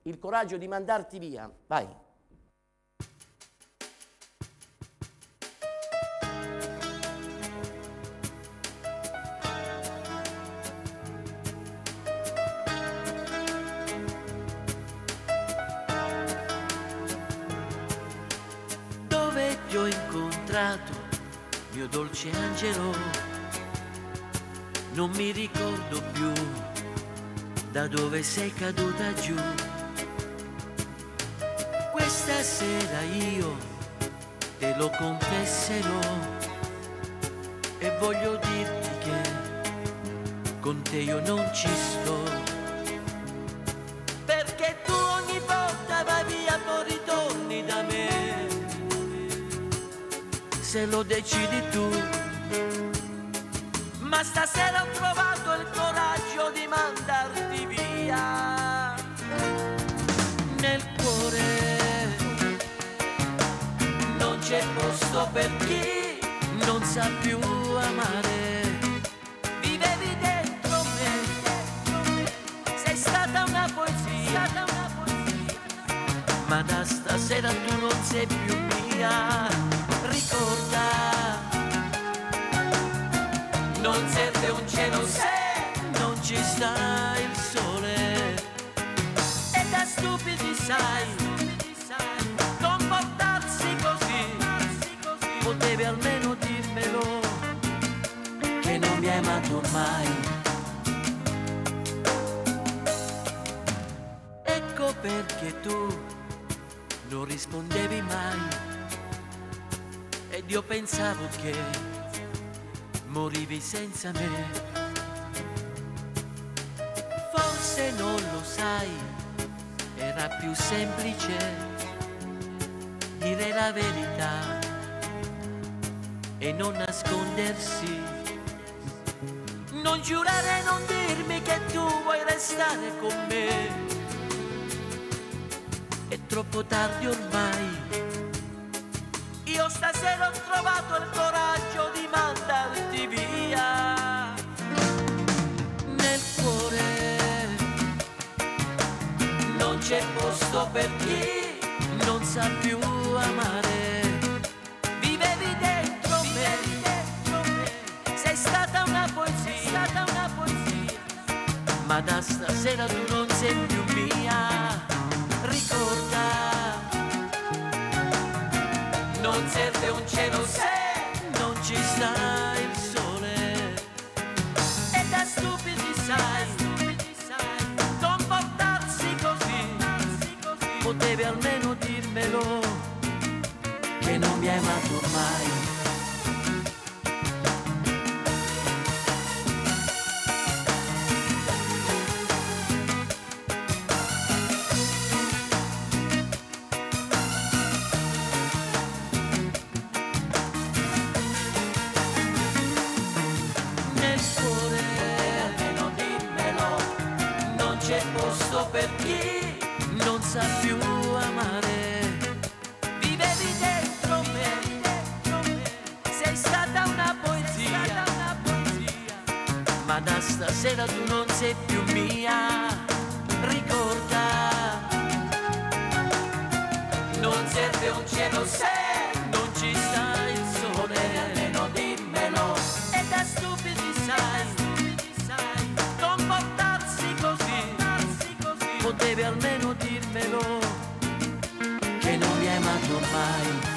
il coraggio di mandarti via. Vai. Dove ti ho incontrato, mio dolce angelo, non mi ricordo più da dove sei caduta giù. Questa sera io te lo confesserò e voglio dirti che con te io non ci sto, perché tu ogni volta vai via poi ritorni da me, se lo decidi tu. Ma stasera ho trovato il coraggio di mandarti via. Nel cuore non c'è posto per chi non sa più amare. Vivevi dentro me, sei stata una poesia, ma da stasera tu non sei più mia. Ricorda, non serve un cielo se non ci sta il sole, e da stupidi sai comportarsi così. Potevi almeno dirmelo che non mi hai amato mai. Ecco perché tu non rispondevi mai, ed io pensavo che morivi senza me. Forse non lo sai, era più semplice dire la verità e non nascondersi. Non giurare, non dirmi che tu vuoi restare con me. È troppo tardi ormai. Io stasera ho trovato il coraggio di mandarti via. Nel cuore non c'è posto per chi non sa più amare. Vivevi dentro me, sei stata una poesia, ma da stasera tu non sei più mia. Ricorda, non serve un cielo se non ci sta il sole, e da stupidi sai comportarsi così. Potevi almeno dirmelo che non mi hai amato mai. C'è posto per chi non sa più amare. Vivevi dentro me, sei stata una poesia, ma da stasera tu non sei più mia. Ricorda, non serve un cielo se non ci sta il sole, almeno dimmelo, e da stupidi sai comportarsi così. Potevi almeno dirmelo che non mi hai amato mai.